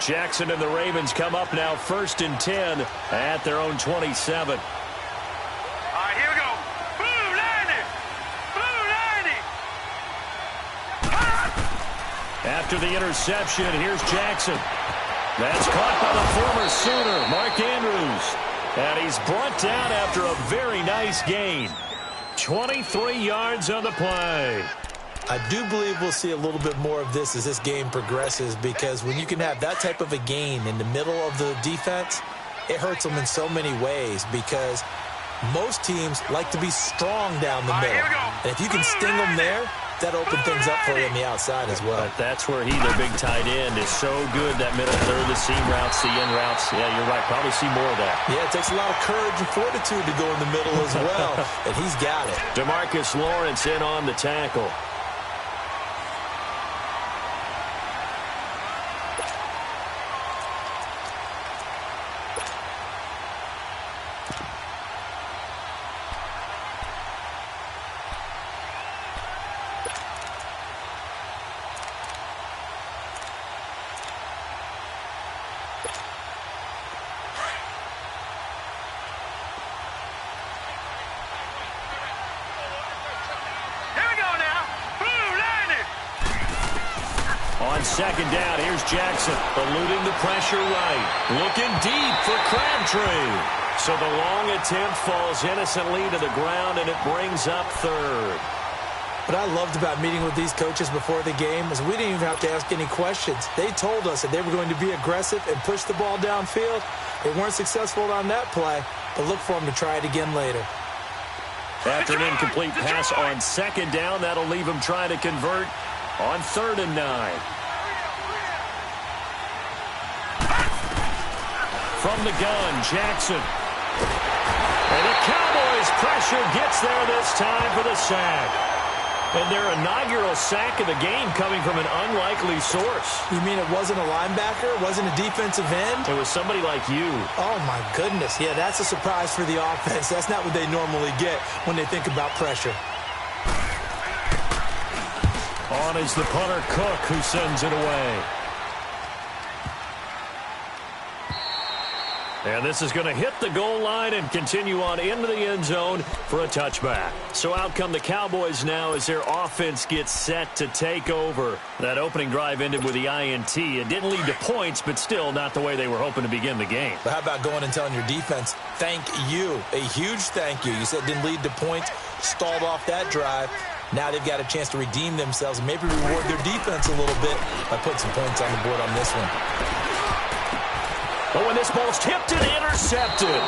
Jackson and the Ravens come up now 1st and 10 at their own 27. Here we go. Blue 90. Blue 90. After the interception, here's Jackson. That's caught by the former Sooner, Mark Andrews. And he's brought down after a very nice gain. 23 yards on the play. I do believe we'll see a little bit more of this as this game progresses, because when you can have that type of a gain in the middle of the defense, it hurts them in so many ways, because most teams like to be strong down the middle. And if you can sting them there, that opens things up for you on the outside as well. But that's where their big tight end, is so good, that middle third, the seam routes, the in routes. Yeah, you're right. Probably see more of that. Yeah, it takes a lot of courage and fortitude to go in the middle as well, and he's got it. DeMarcus Lawrence in on the tackle. Second down, here's Jackson, eluding the pressure right. Looking deep for Crabtree. So the long attempt falls innocently to the ground, and it brings up third. What I loved about meeting with these coaches before the game is we didn't even have to ask any questions. They told us that they were going to be aggressive and push the ball downfield. They weren't successful on that play, but look for them to try it again later. After an incomplete pass on second down, that'll leave them trying to convert on 3rd and 9. From the gun, Jackson. And the Cowboys' pressure gets there this time for the sack. And their inaugural sack of the game coming from an unlikely source. You mean it wasn't a linebacker? It wasn't a defensive end? It was somebody like you. Oh, my goodness. Yeah, that's a surprise for the offense. That's not what they normally get when they think about pressure. On is the punter, Cook, who sends it away. And this is going to hit the goal line and continue on into the end zone for a touchback. So out come the Cowboys now as their offense gets set to take over. That opening drive ended with the INT. It didn't lead to points, but still not the way they were hoping to begin the game. But how about going and telling your defense, thank you, a huge thank you. You said it didn't lead to points, stalled off that drive. Now they've got a chance to redeem themselves and maybe reward their defense a little bit by putting some points on the board on this one. But when this ball's tipped and intercepted,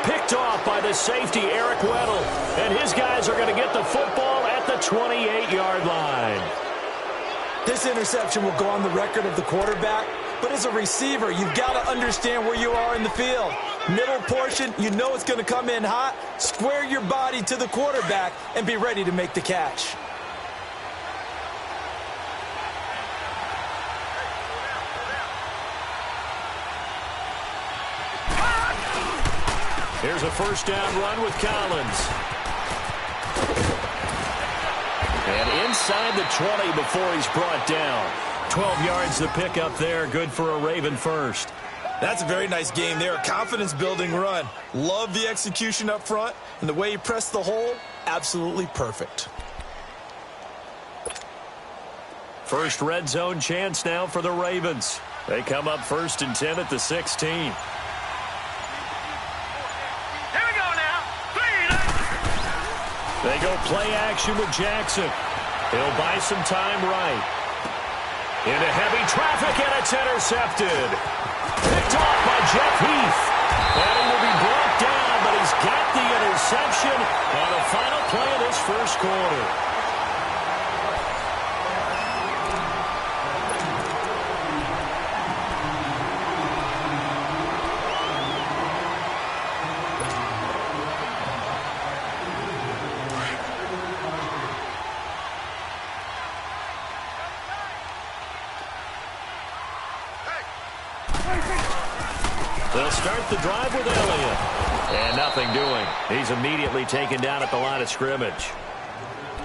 picked off by the safety, Eric Weddle, and his guys are going to get the football at the 28-yard line. This interception will go on the record of the quarterback, but as a receiver, you've got to understand where you are in the field. Middle portion, you know it's going to come in hot. Square your body to the quarterback and be ready to make the catch. Here's a first down run with Collins. And inside the 20 before he's brought down. 12 yards to pick up there. Good for a Raven first. That's a very nice game there. A confidence-building run. Love the execution up front. And the way he pressed the hole, absolutely perfect. First red zone chance now for the Ravens. They come up 1st and 10 at the 16. They go play action with Jackson. He'll buy some time right. Into heavy traffic, and it's intercepted. Picked off by Jeff Heath. And he will be brought down, but he's got the interception on the final play of this first quarter. They'll start the drive with Elliott. And nothing doing. He's immediately taken down at the line of scrimmage.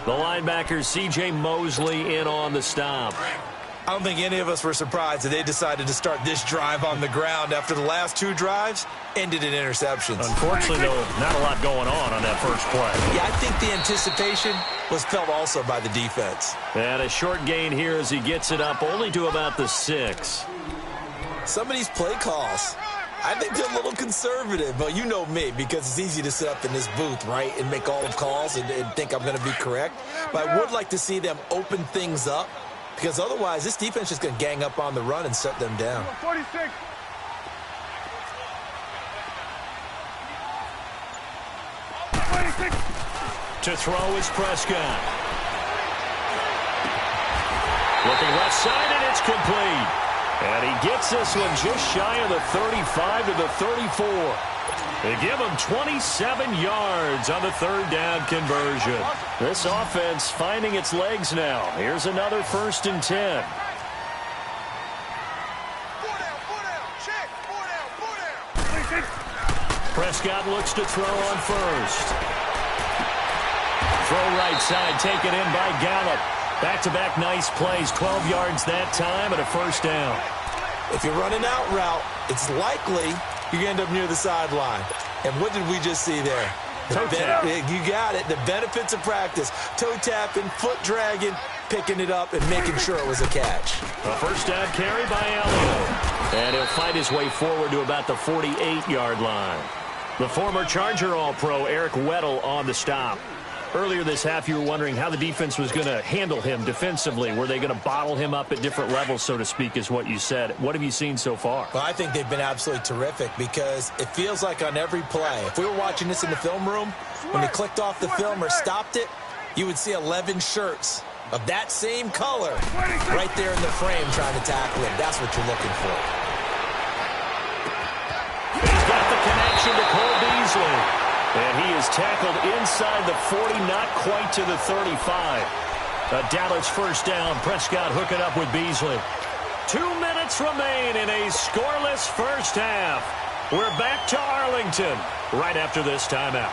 The linebacker, C.J. Mosley, in on the stop. I don't think any of us were surprised that they decided to start this drive on the ground after the last 2 drives ended in interceptions. Unfortunately, though, not a lot going on that first play. Yeah, I think the anticipation was felt also by the defense. And a short gain here as he gets it up only to about the 6. Some of these play calls, I think they're a little conservative. But you know me, because it's easy to sit up in this booth, right, and make all the calls and think I'm going to be correct. But I would like to see them open things up, because otherwise this defense is going to gang up on the run and shut them down. 46. To throw is Prescott. Looking left side, and it's complete. And he gets this one just shy of the 35 to the 34. They give him 27 yards on the 3rd down conversion. This offense finding its legs now. Here's another 1st and 10. Prescott looks to throw on first. Throw right side, taken in by Gallup. Back-to-back nice plays, 12 yards that time and a 1st down. If you're running out route, it's likely you end up near the sideline. And what did we just see there? Toe tap. You got it. The benefits of practice. Toe tapping, foot dragging, picking it up, and making sure it was a catch. A 1st down carry by Elliott. And he'll fight his way forward to about the 48-yard line. The former Charger All-Pro Eric Weddle on the stop. Earlier this half, you were wondering how the defense was going to handle him defensively. Were they going to bottle him up at different levels, so to speak, is what you said. What have you seen so far? Well, I think they've been absolutely terrific because it feels like on every play, if we were watching this in the film room, when they clicked off the film or stopped it, you would see 11 shirts of that same color right there in the frame trying to tackle him. That's what you're looking for. He's got the connection to Cole Beasley. And he is tackled inside the 40, not quite to the 35. A Dallas 1st down. Prescott hooking up with Beasley. 2 minutes remain in a scoreless first half. We're back to Arlington right after this timeout.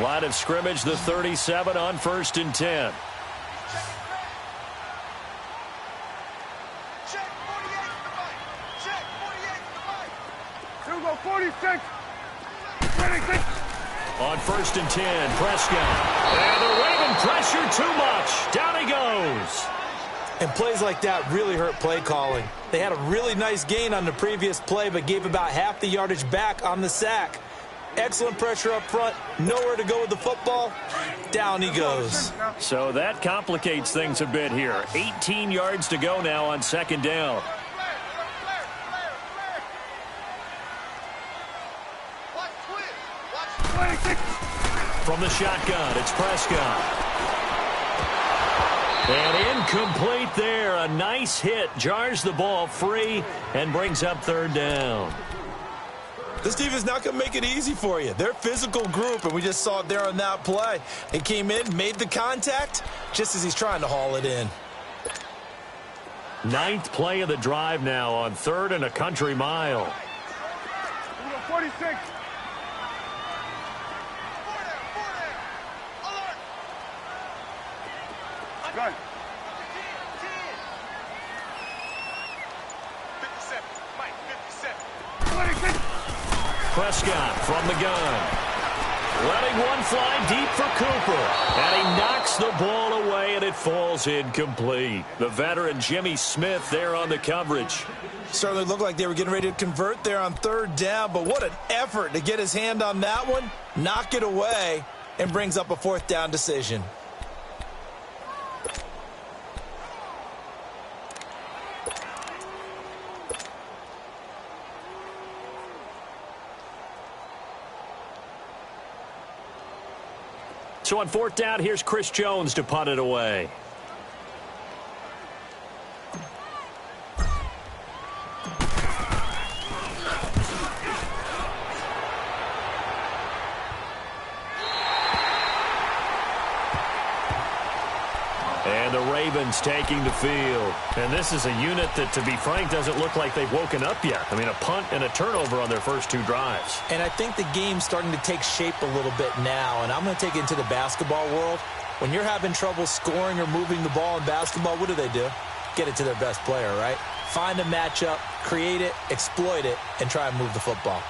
Line of scrimmage, the 37 on 1st and 10. Go 46. 26. On 1st and 10, Prescott. And they're waving pressure too much. Down he goes. And plays like that really hurt play calling. They had a really nice gain on the previous play, but gave about half the yardage back on the sack. Excellent pressure up front. Nowhere to go with the football. Down he goes. So that complicates things a bit here. 18 yards to go now on 2nd down. From the shotgun, it's Prescott. And incomplete there. A nice hit. Jars the ball free and brings up 3rd down. This defense is not going to make it easy for you. They're a physical group, and we just saw it there on that play. He came in, made the contact, just as he's trying to haul it in. 9th play of the drive now on 3rd and a country mile. 46. Good. 57. Mike, 57. 26. Prescott from the gun. Letting one fly deep for Cooper. And he knocks the ball away, and it falls incomplete. The veteran Jimmy Smith there on the coverage. Certainly looked like they were getting ready to convert there on 3rd down, but what an effort to get his hand on that one, knock it away, and brings up a 4th down decision. So on 4th down, here's Chris Jones to punt it away. And And the Ravens taking the field. And this is a unit that, to be frank, doesn't look like they've woken up yet. I mean, a punt and a turnover on their first 2 drives. And I think the game's starting to take shape a little bit now. And I'm going to take it into the basketball world. When you're having trouble scoring or moving the ball in basketball, what do? Get it to their best player, right? Find a matchup, create it, exploit it, and try and move the football.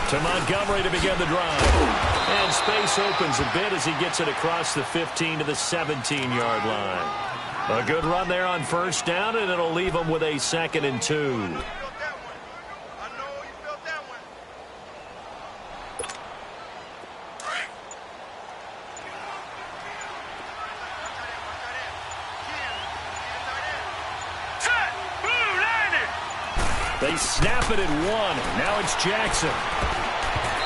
To Montgomery to begin the drive. And space opens a bit as he gets it across the 15 to the 17-yard line. A good run there on first down, and it'll leave him with a 2nd and 2. They snap it at 1. Now it's Jackson.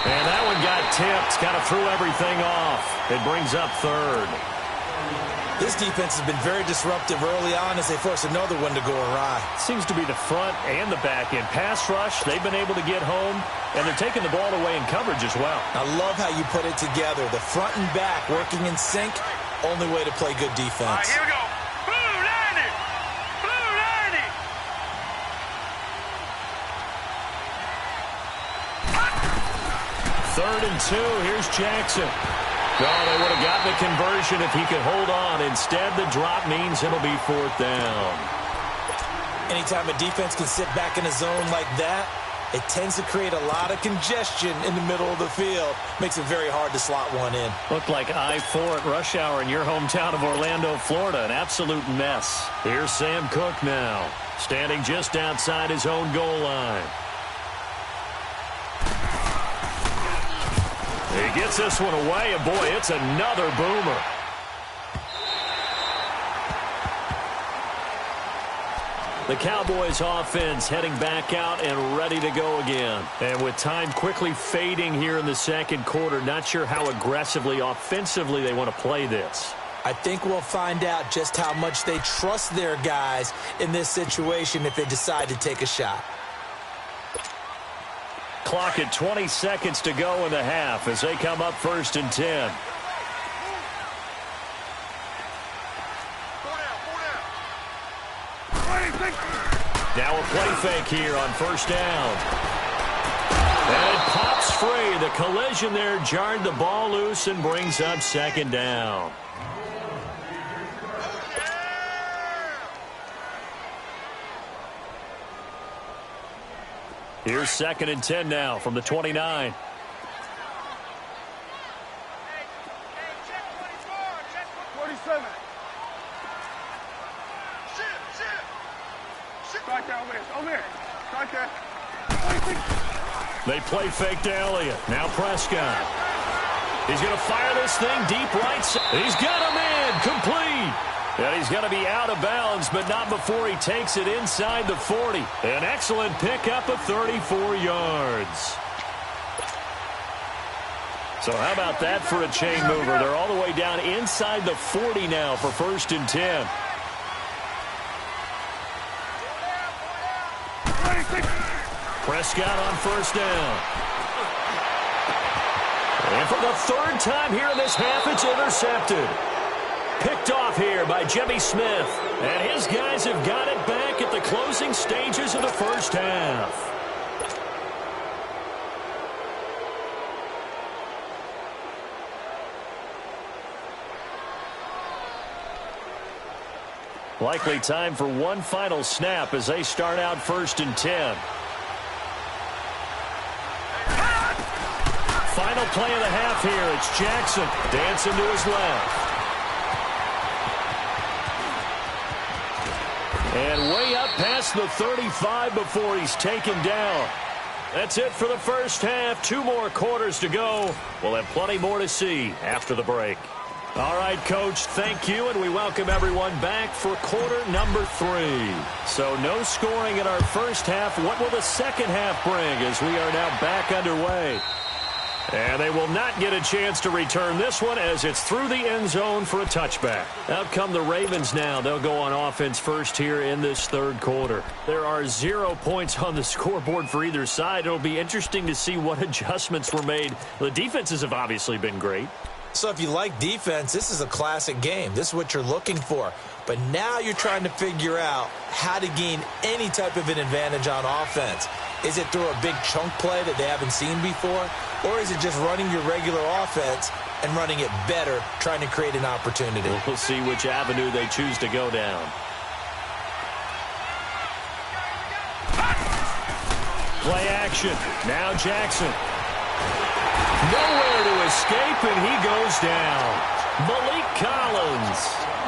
And that one got tipped. Kind of threw everything off. It brings up 3rd. This defense has been very disruptive early on as they force another one to go awry. Seems to be the front and the back end. Pass rush, they've been able to get home, and they're taking the ball away in coverage as well. I love how you put it together. The front and back working in sync, only way to play good defense. All right, here we go. Blue 90! Blue 90! 3rd and 2, here's Jackson. Oh, they would have gotten the conversion if he could hold on. Instead, the drop means it'll be 4th down. Anytime a defense can sit back in a zone like that, it tends to create a lot of congestion in the middle of the field. Makes it very hard to slot one in. Looked like I-4 at rush hour in your hometown of Orlando, Florida. An absolute mess. Here's Sam Cook now, standing just outside his own goal line. He gets this one away, and boy, it's another boomer. The Cowboys offense heading back out and ready to go again. And with time quickly fading here in the second quarter, not sure how aggressively, offensively they want to play this. I think we'll find out just how much they trust their guys in this situation if they decide to take a shot. Clock at 20 seconds to go in the half as they come up 1st and 10. Now a play fake here on 1st down. And it pops free. The collision there jarred the ball loose and brings up 2nd down. Here's 2nd and 10 now from the 29. They play fake to Elliott. Now Prescott. He's going to fire this thing deep right side. He's got him in. Complete. And he's going to be out of bounds, but not before he takes it inside the 40. An excellent pickup of 34 yards. So how about that for a chain mover? They're all the way down inside the 40 now for 1st and 10. Prescott on 1st down. And for the 3rd time here in this half, it's intercepted. Picked off here by Jimmy Smith. And his guys have got it back at the closing stages of the 1st half. Likely time for one final snap as they start out 1st and 10. Final play of the half here. It's Jackson dancing to his left. And way up past the 35 before he's taken down. That's it for the 1st half. 2 more quarters to go. We'll have plenty more to see after the break. All right, Coach, thank you, and we welcome everyone back for quarter number 3. So no scoring in our 1st half. What will the 2nd half bring as we are now back underway? And they will not get a chance to return this one as it's through the end zone for a touchback. Out come the Ravens now. They'll go on offense first here in this third quarter. There are 0 points on the scoreboard for either side. It'll be interesting to see what adjustments were made. The defenses have obviously been great. So if you like defense, this is a classic game. This is what you're looking for. But now you're trying to figure out how to gain any type of an advantage on offense. Is it through a big chunk play that they haven't seen before? Or is it just running your regular offense and running it better, trying to create an opportunity? We'll see which avenue they choose to go down. Play action. Now Jackson. Nowhere to escape, and he goes down. Malik Collins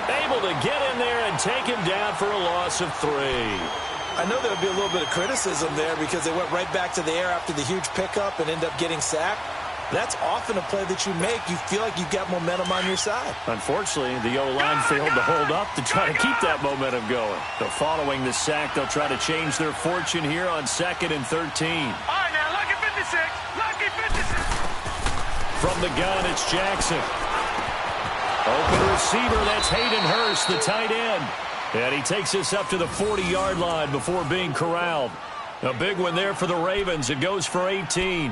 able to get in there and take him down for a loss of 3. I know there'll be a little bit of criticism there because they went right back to the air after the huge pickup and end up getting sacked. That's often a play that you make. You feel like you've got momentum on your side. Unfortunately, the O-line failed to hold up to try to keep that momentum going. So following the sack, they'll try to change their fortune here on 2nd and 13. All right, now, lucky 56. Lucky 56. From the gun, it's Jackson. Open receiver, that's Hayden Hurst, the tight end. And he takes us up to the 40-yard line before being corralled. A big one there for the Ravens. It goes for 18.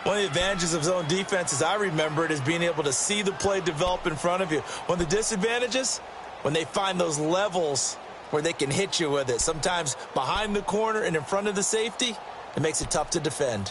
One of the advantages of zone defense, as I remember it, is being able to see the play develop in front of you. One of the disadvantages, when they find those levels where they can hit you with it, sometimes behind the corner and in front of the safety, it makes it tough to defend.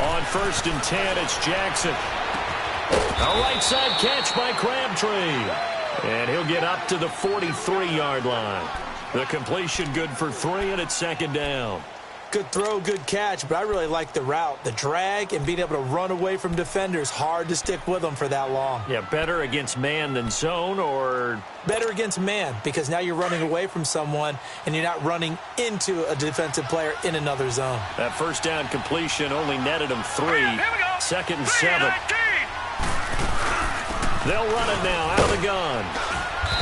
On 1st and 10, it's Jackson. A right side catch by Crabtree. And he'll get up to the 43-yard line. The completion good for 3, and it's 2nd down. Good throw, good catch, but I really like the route. The drag and being able to run away from defenders, hard to stick with them for that long. Yeah, better against man than zone, or? Better against man, because now you're running away from someone and you're not running into a defensive player in another zone. That 1st down completion only netted him 3. 2nd and 7. They'll run it now out of the gun.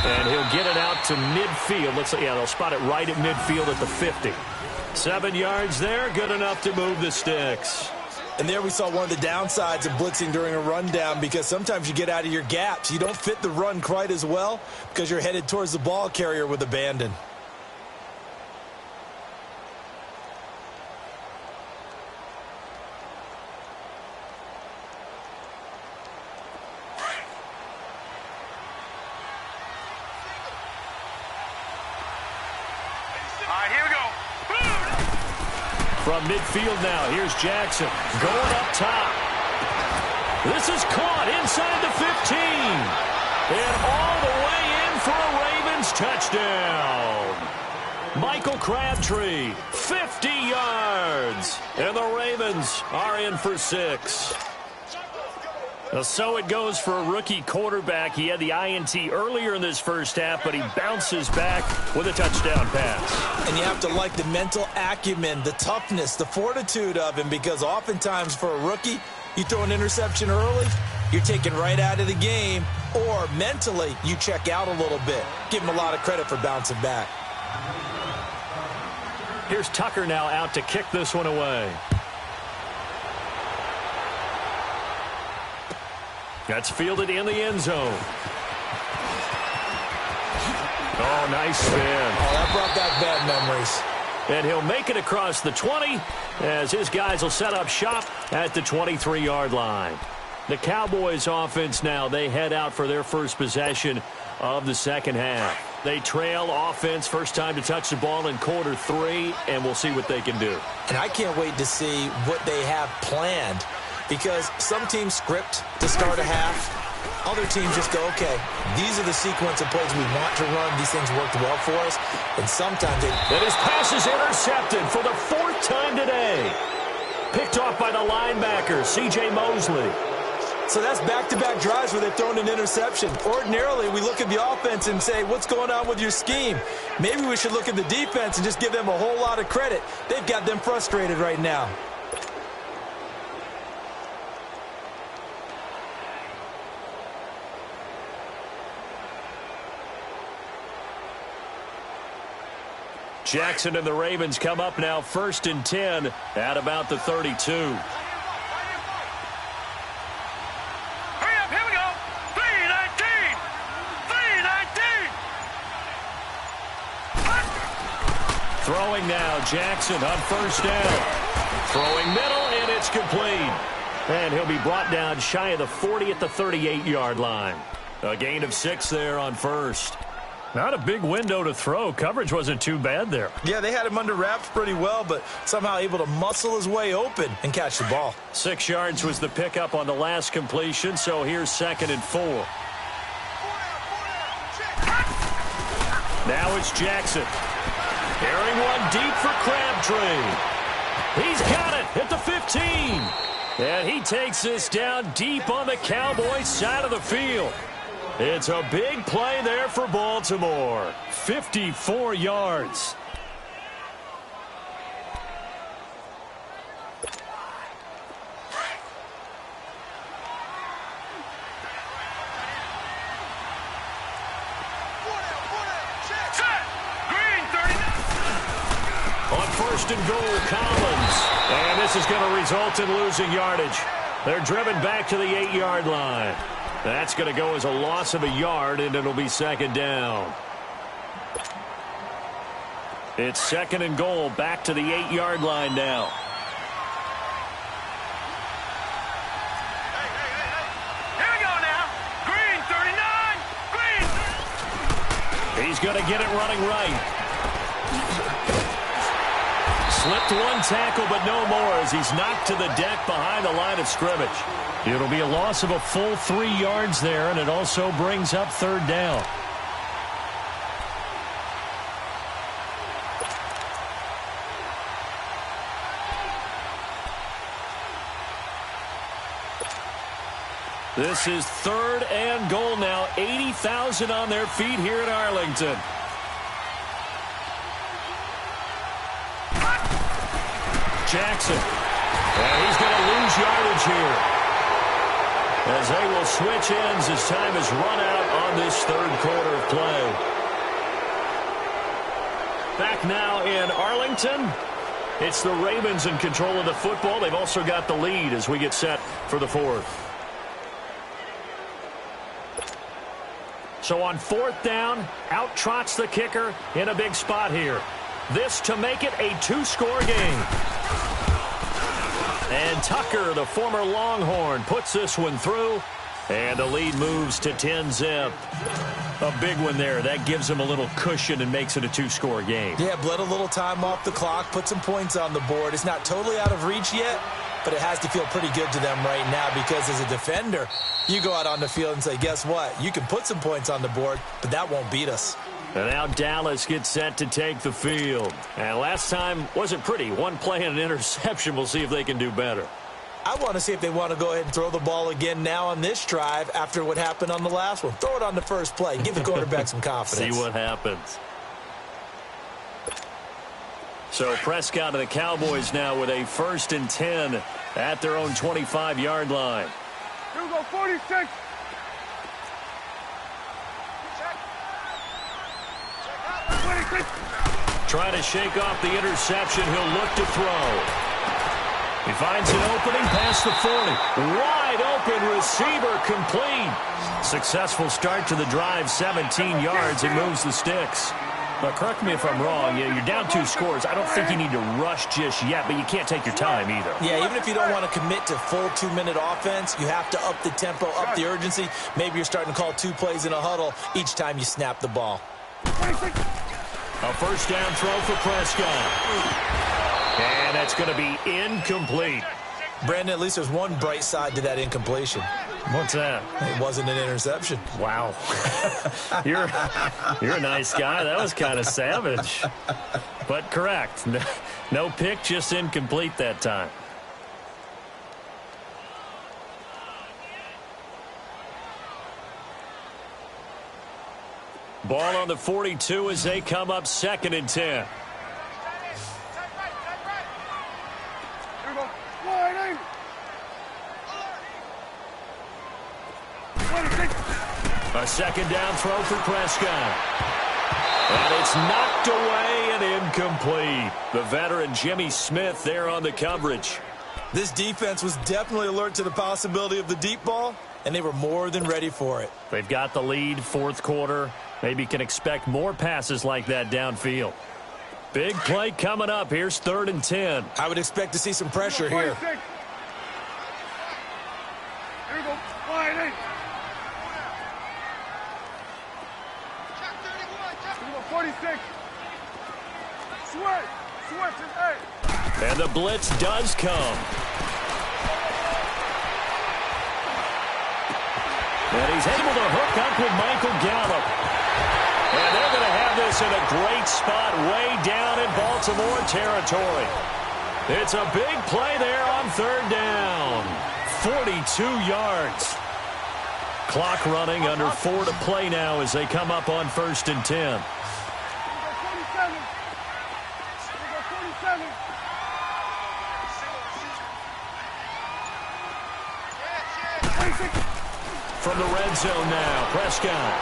And he'll get it out to midfield. Looks like, yeah, they'll spot it right at midfield at the 50. 7 yards there, good enough to move the sticks. And there we saw one of the downsides of blitzing during a rundown, because sometimes you get out of your gaps. You don't fit the run quite as well because you're headed towards the ball carrier with abandon. From midfield now, here's Jackson going up top. This is caught inside the 15. And all the way in for a Ravens touchdown. Michael Crabtree, 50 yards. And the Ravens are in for 6. So it goes for a rookie quarterback. He had the INT earlier in this first half, but he bounces back with a touchdown pass. And you have to like the mental acumen, the toughness, the fortitude of him, because oftentimes for a rookie, you throw an interception early, you're taken right out of the game, or mentally you check out a little bit. Give him a lot of credit for bouncing back. Here's Tucker now out to kick this one away. That's fielded in the end zone. Oh, nice spin. Oh, that brought back bad memories. And he'll make it across the 20 as his guys will set up shop at the 23-yard line. The Cowboys offense now, they head out for their first possession of the second half. They trail offense, first time to touch the ball in quarter 3, and we'll see what they can do. And I can't wait to see what they have planned, because some teams script to start a half. Other teams just go, okay, these are the sequence of plays we want to run. These things worked well for us. And sometimes they... And his pass is intercepted for the 4th time today. Picked off by the linebacker, C.J. Mosley. So that's back-to-back drives where they've thrown an interception. Ordinarily, we look at the offense and say, what's going on with your scheme? Maybe we should look at the defense and just give them a whole lot of credit. They've got them frustrated right now. Jackson and the Ravens come up now 1st and 10 at about the 32. Hurry up, here we go. 319. 319. Throwing now, Jackson on 1st down. Throwing middle, and it's complete. And he'll be brought down shy of the 40 at the 38-yard line. A gain of 6 there on 1st. Not a big window to throw. Coverage wasn't too bad there. Yeah, they had him under wraps pretty well, but somehow able to muscle his way open and catch the ball. 6 yards was the pickup on the last completion, so here's 2nd and 4. Now it's Jackson. Carrying one deep for Crabtree. He's got it at the 15. And he takes this down deep on the Cowboys' side of the field. It's a big play there for Baltimore. 54 yards. On 1st and goal, Collins. And this is going to result in losing yardage. They're driven back to the 8-yard line. That's going to go as a loss of a yard, and it'll be 2nd down. It's 2nd and goal, back to the 8-yard line now. Here we go now. Green, 39. Green. He's going to get it running right. Slipped one tackle, but no more as he's knocked to the deck behind the line of scrimmage. It'll be a loss of a full 3 yards there, and it also brings up 3rd down. This is 3rd and goal now. 80,000 on their feet here in Arlington. Jackson. And he's going to lose yardage here, as they will switch ends as time is run out on this 3rd quarter of play. Back now in Arlington. It's the Ravens in control of the football. They've also got the lead as we get set for the 4th. So on 4th down, out trots the kicker in a big spot here. This to make it a 2-score game. And Tucker, the former Longhorn, puts this one through. And the lead moves to 10-zip. A big one there. That gives them a little cushion and makes it a 2-score game. Yeah, bled a little time off the clock, put some points on the board. It's not totally out of reach yet, but it has to feel pretty good to them right now because as a defender, you go out on the field and say, guess what? You can put some points on the board, but that won't beat us. And now Dallas gets set to take the field. And last time wasn't pretty. One play and an interception. We'll see if they can do better. I want to see if they want to go ahead and throw the ball again now on this drive after what happened on the last one. Throw it on the first play. Give the quarterback some confidence. See what happens. So Prescott and the Cowboys now with a 1st and 10 at their own 25-yard line. Here we go, 46. Trying to shake off the interception. He'll look to throw. He finds an opening past the 40. Wide open receiver complete. Successful start to the drive, 17 yards. It moves the sticks. But correct me if I'm wrong. You're down 2 scores. I don't think you need to rush just yet, but you can't take your time either. Yeah, even if you don't want to commit to full 2-minute offense, you have to up the tempo, up the urgency. Maybe you're starting to call 2 plays in a huddle each time you snap the ball. A 1st down throw for Prescott. And that's going to be incomplete. Brandon, at least there's one bright side to that incompletion. What's that? It wasn't an interception. Wow. You're a nice guy. That was kind of savage. But correct. No pick, just incomplete that time. Ball on the 42 as they come up 2nd and 10. A 2nd down throw for Prescott. And it's knocked away and incomplete. The veteran Jimmy Smith there on the coverage. This defense was definitely alert to the possibility of the deep ball, and they were more than ready for it. They've got the lead, 4th quarter. Maybe can expect more passes like that downfield. Big play coming up. Here's 3rd and 10. I would expect to see some pressure here. Here we go. 46. Switch is 8. And the blitz does come. And he's able to hook up with Michael Gallup. And they're going to have this in a great spot way down in Baltimore territory. It's a big play there on 3rd down. 42 yards. Clock running, under 4 to play now as they come up on 1st and 10. From the red zone now, Prescott.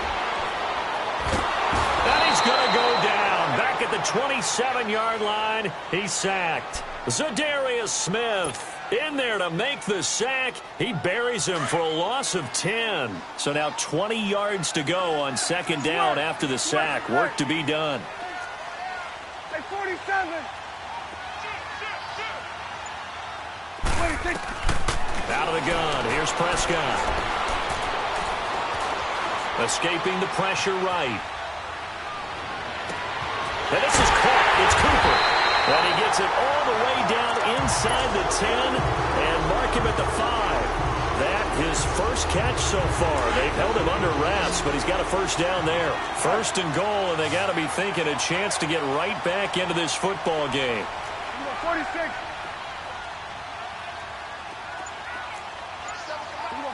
And he's going to go down. Back at the 27-yard line, he's sacked. Zadarius Smith in there to make the sack. He buries him for a loss of 10. So now 20 yards to go on 2nd down after the sack. Work to be done. Hey, 47. Out of the gun. Here's Prescott. Escaping the pressure right. And this is caught. It's Cooper. And he gets it all the way down inside the 10 and mark him at the 5. That his first catch so far. They've held him under wraps, but he's got a 1st down there. 1st and goal, and they got to be thinking a chance to get right back into this football game. 46.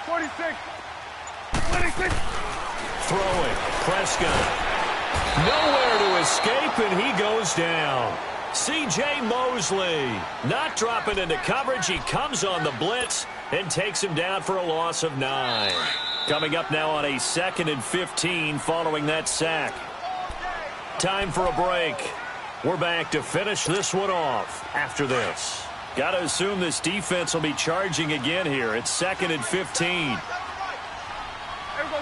46. 26. Throwing. Prescott. Nowhere to escape, and he goes down. C.J. Mosley not dropping into coverage. He comes on the blitz and takes him down for a loss of 9. Coming up now on a 2nd and 15 following that sack. Time for a break. We're back to finish this one off after this. Got to assume this defense will be charging again here. It's 2nd and 15. Here we go,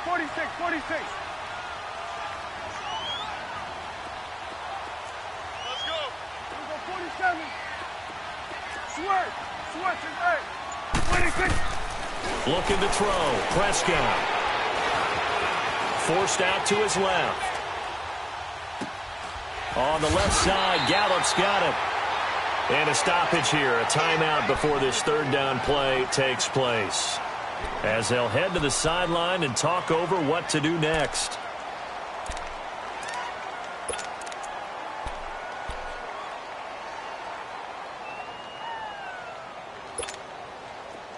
46. 46. Let's go. Here we go, 47. Switch is 8. 26. Looking to throw. Prescott. Forced out to his left. On the left side, Gallup's got it. And a stoppage here, a timeout before this 3rd down play takes place. As they'll head to the sideline and talk over what to do next.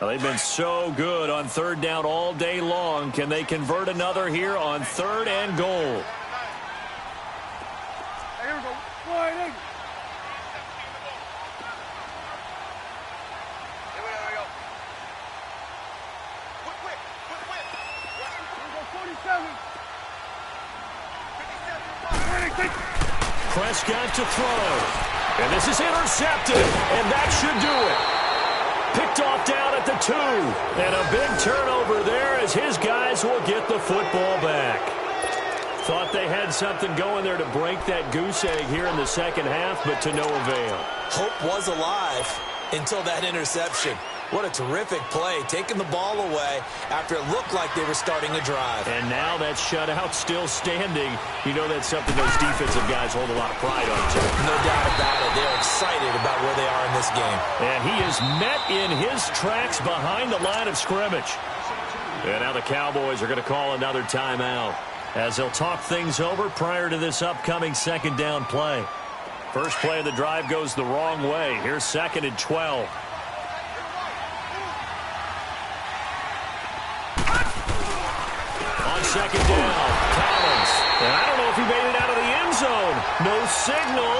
Well, they've been so good on 3rd down all day long. Can they convert another here on 3rd and goal? Hey, here we go. Wide. Prescott to throw. And this is intercepted. And that should do it. Picked off down at the 2. And a big turnover there as his guys will get the football back. Thought they had something going there to break that goose egg here in the 2nd half, but to no avail. Hope was alive until that interception. What a terrific play, taking the ball away after it looked like they were starting a drive. And now that shutout still standing. You know that's something those defensive guys hold a lot of pride on, too. No doubt about it. They're excited about where they are in this game. And he is met in his tracks behind the line of scrimmage. And now the Cowboys are going to call another timeout as they'll talk things over prior to this upcoming 2nd down play. First play of the drive goes the wrong way. Here's 2nd and 12. second down. Collins. And I don't know if he made it out of the end zone. No signal.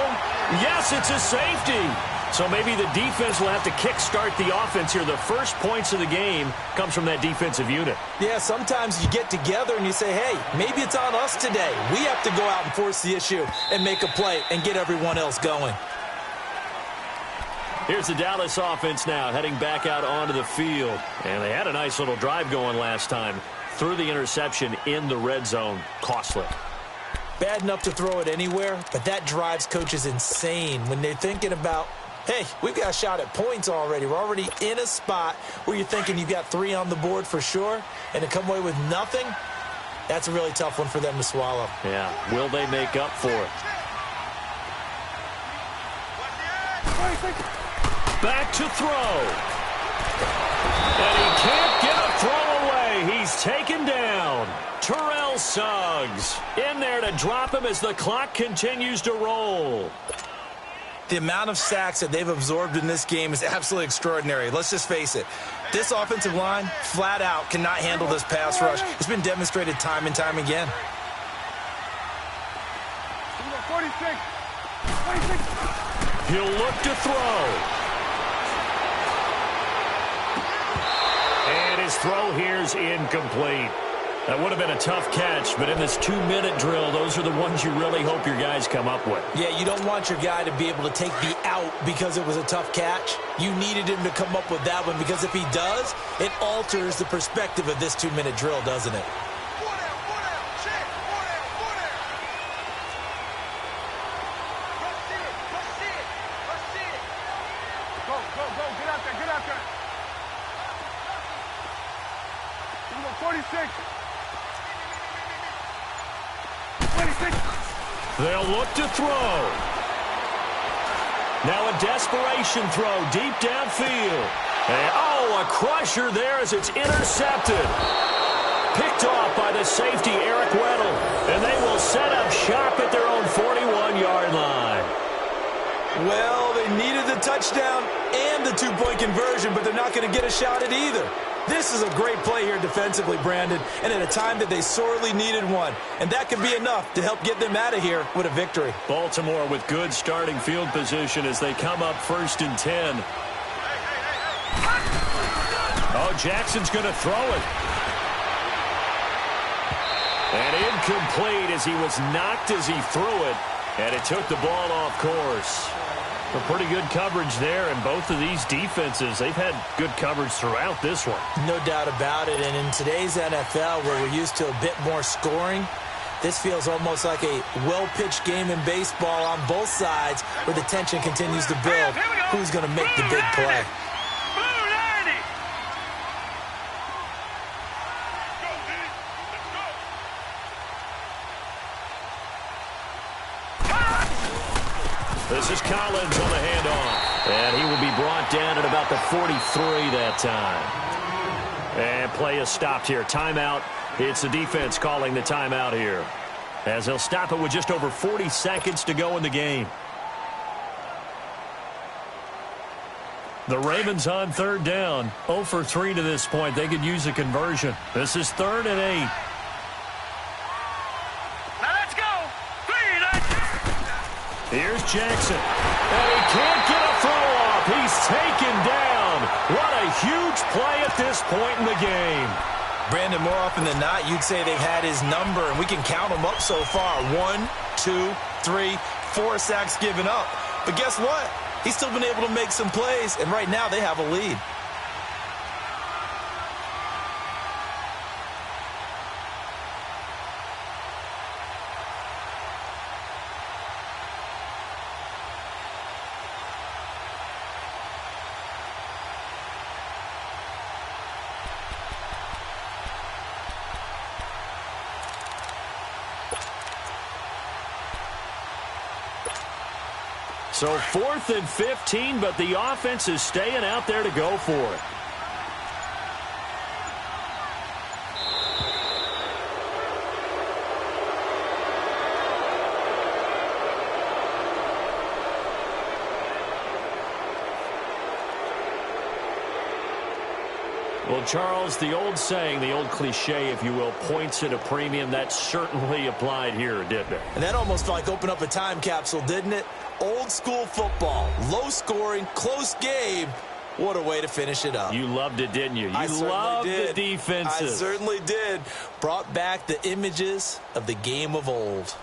Yes, it's a safety. So maybe the defense will have to kickstart the offense here. The first points of the game comes from that defensive unit. Yeah, sometimes you get together and you say, hey, maybe it's on us today. We have to go out and force the issue and make a play and get everyone else going. Here's the Dallas offense now heading back out onto the field. And they had a nice little drive going last time. Threw the interception in the red zone. Costly. Bad enough to throw it anywhere, but that drives coaches insane when they're thinking about, hey, we've got a shot at points already. We're already in a spot where you're thinking you've got 3 on the board for sure, and to come away with nothing, that's a really tough one for them to swallow. Yeah, will they make up for it? Back to throw. And he can't get a throw away. He's taken down. Terrell Suggs in there to drop him as the clock continues to roll. The amount of sacks that they've absorbed in this game is absolutely extraordinary. Let's just face it. This offensive line, flat out, cannot handle this pass rush. It's been demonstrated time and time again. 46. He'll look to throw. And his throw here's incomplete. That would have been a tough catch, but in this 2-minute drill, those are the ones you really hope your guys come up with. Yeah, you don't want your guy to be able to take the out because it was a tough catch. You needed him to come up with that one because if he does, it alters the perspective of this 2-minute drill, doesn't it? Get out there. 46. 26. They'll look to throw. Now a desperation throw deep downfield. And, a crusher there as it's intercepted. Picked off by the safety, Eric Weddle. And they will set up shop at their own 41-yard line. Well, they needed the touchdown and the 2-point conversion, but they're not going to get a shot at either. This is a great play here defensively, Brandon, and at a time that they sorely needed one. And that could be enough to help get them out of here with a victory. Baltimore with good starting field position as they come up 1st and 10. Oh, Jackson's going to throw it. And incomplete as he was knocked as he threw it. And it took the ball off course. A pretty good coverage there, and both of these defenses, they've had good coverage throughout this one. No doubt about it, and in today's NFL, where we're used to a bit more scoring, this feels almost like a well-pitched game in baseball on both sides, where the tension continues to build. Who's going to make the big play? This is Collins on the handoff. And he will be brought down at about the 43 that time. And play is stopped here. Timeout. It's the defense calling the timeout here, as they'll stop it with just over 40 seconds to go in the game. The Ravens on 3rd down. 0 for 3 to this point. They could use a conversion. This is 3rd and 8. Here's Jackson. And he can't get a throw off. He's taken down. What a huge play at this point in the game. Brandon, more often than not, you'd say they've had his number, and we can count them up so far. 1, 2, 3, 4 sacks given up. But guess what? He's still been able to make some plays, and right now they have a lead. So 4th and 15, but the offense is staying out there to go for it. Well, Charles, the old saying, the old cliche, if you will, points at a premium, that certainly applied here, didn't it? And that almost like opened up a time capsule, didn't it? Old school football, low scoring, close game. What a way to finish it up. You loved it, didn't you? You loved the defenses. I certainly did. Brought back the images of the game of old.